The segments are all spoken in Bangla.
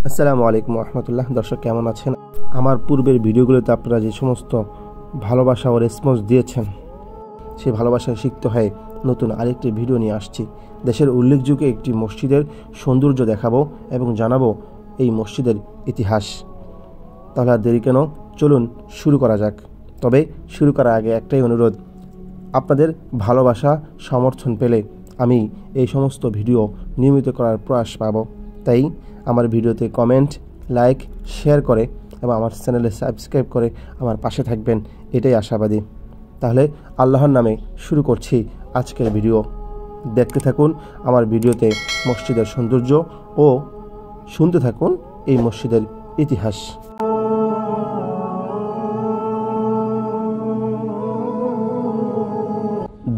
আসসালামু আলাইকুম রহমতুল্লাহ। দর্শক কেমন আছেন? আমার পূর্বের ভিডিওগুলোতে আপনারা যে সমস্ত ভালোবাসা ও রেসপন্স দিয়েছেন, সেই ভালোবাসা সিক্ত হয়ে নতুন আরেকটি ভিডিও নিয়ে আসছি। দেশের উল্লেখযোগ্য একটি মসজিদের সৌন্দর্য দেখাবো এবং জানাবো এই মসজিদের ইতিহাস। তাহলে আর দেরি কেন, চলুন শুরু করা যাক। তবে শুরু করার আগে একটাই অনুরোধ, আপনাদের ভালোবাসা সমর্থন পেলে আমি এই সমস্ত ভিডিও নিয়মিত করার প্রয়াস পাব। তাই আমার ভিডিওতে কমেন্ট, লাইক, শেয়ার করে এবং আমার চ্যানেলে সাবস্ক্রাইব করে আমার পাশে থাকবেন, এটাই আশাবাদী। তাহলে আল্লাহর নামে শুরু করছি আজকের ভিডিও। দেখতে থাকুন আমার ভিডিওতে মসজিদের সৌন্দর্য ও শুনতে থাকুন এই মসজিদের ইতিহাস।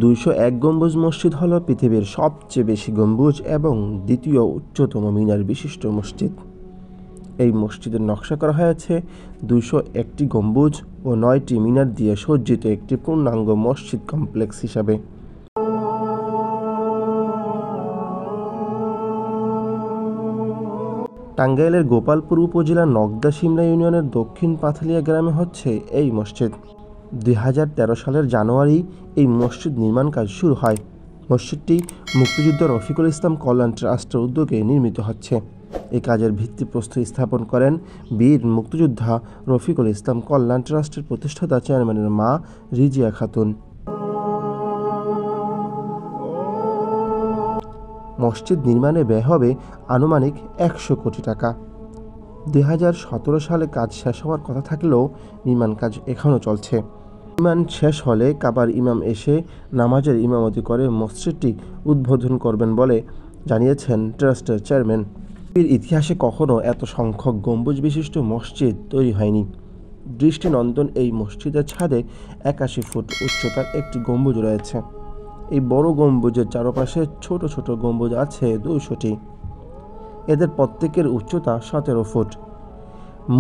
201 গম্বুজ মসজিদ হল পৃথিবীর সবচেয়ে বেশি গম্বুজ এবং দ্বিতীয় উচ্চতম মিনার বিশিষ্ট মসজিদ। এই মসজিদের নকশা করা হয়েছে 201টি গম্বুজ ও 9টি মিনার দিয়ে সজ্জিত একটি পূর্ণাঙ্গ মসজিদ কমপ্লেক্স হিসাবে। টাঙ্গাইলের গোপালপুর উপজেলার নগদা সিমলা ইউনিয়নের দক্ষিণ পাথালিয়া গ্রামে হচ্ছে এই মসজিদ। 2013 সালের জানুয়ারি এই মসজিদ নির্মাণ কাজ শুরু হয়। মসজিদটি মুক্তিযোদ্ধা রফিকুল ইসলাম কল্যাণ ট্রাস্টের উদ্যোগে নির্মিত হচ্ছে। এই কাজের ভিত্তিপ্রস্তর স্থাপন করেন বীর মুক্তিযোদ্ধা রফিকুল ইসলাম কল্যাণ ট্রাস্টের প্রতিষ্ঠাতা চেয়ারম্যানের মা রিজিয়া খাতুন। মসজিদ নির্মাণে ব্যয় হবে আনুমানিক 100 কোটি টাকা। 2017 সালে কাজ শেষ হওয়ার কথা থাকলেও নির্মাণ কাজ এখনও চলছে। নির্মাণ শেষ হলে কাবার ইমাম এসে নামাজের ইমামতি করে মসজিদটি উদ্বোধন করবেন বলে জানিয়েছেন ট্রাস্টের চেয়ারম্যান। পৃথিবীর ইতিহাসে কখনও এত সংখ্যক গম্বুজ বিশিষ্ট মসজিদ তৈরি হয়নি। দৃষ্টিনন্দন এই মসজিদের ছাদে 81 ফুট উচ্চতার একটি গম্বুজ রয়েছে। এই বড় গম্বুজের চারপাশে ছোট ছোট গম্বুজ আছে 200টি। এদের প্রত্যেকের উচ্চতা 17 ফুট।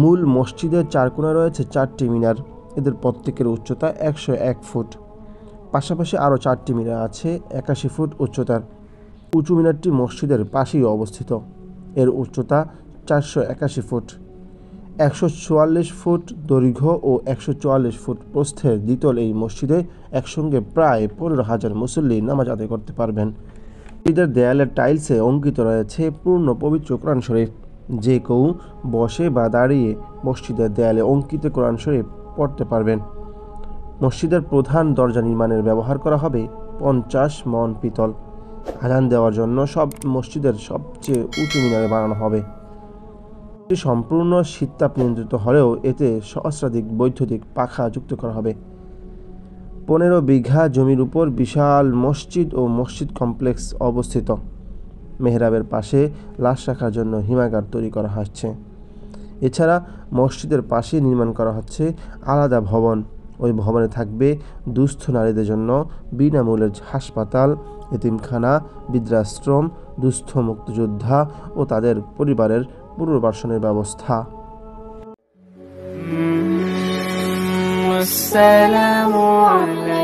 মূল মসজিদের চার কোণায় রয়েছে 4টি মিনার। এদের প্রত্যেকের উচ্চতা 101 ফুট। পাশাপাশি আরও 4টি মিনার আছে 81 ফুট উচ্চতার। উঁচু মিনারটি মসজিদের পাশেই অবস্থিত। এর উচ্চতা 481 ফুট। 144 ফুট দৈর্ঘ্য ও 144 ফুট প্রস্থের দ্বিতল এই মসজিদে একসঙ্গে প্রায় 15,000 মুসল্লি নামাজ আদায় করতে পারবেন। মসজিদের দেয়ালের টাইলসে অঙ্কিত রয়েছে পূর্ণ পবিত্র কোরআন শরীফ। যে কেউ বসে বা দাঁড়িয়ে মসজিদের দেয়ালে অঙ্কিত কোরআন শরীফ পড়তে পারবেন। মসজিদের প্রধান দরজা নির্মাণের ব্যবহার করা হবে 50 মণ পিতল। আজান দেওয়ার জন্য সব মসজিদের সবচেয়ে উঁচু মিনারে বানানো হবে। এটি সম্পূর্ণ শীততাপ নিয়ন্ত্রিত হলেও এতে সহস্রাধিক বৈদ্যুতিক পাখা যুক্ত করা হবে। 15 বিঘা জমির উপর বিশাল মসজিদ ও মসজিদ কমপ্লেক্স অবস্থিত। মেহরাবের পাশে লাশ রাখার জন্য হিমাগার তৈরি করা হচ্ছে। এছাড়া মসজিদের পাশে নির্মাণ করা হচ্ছে আলাদা ভবন। ওই ভবনে থাকবে দুস্থ নারীদের জন্য বিনামূল্যের হাসপাতাল, এতিমখানা, বৃদ্ধাশ্রম, দুস্থ মুক্তিযোদ্ধা ও তাদের পরিবারের পুনর্বাসনের ব্যবস্থা। আসসালামু আলাইকুম।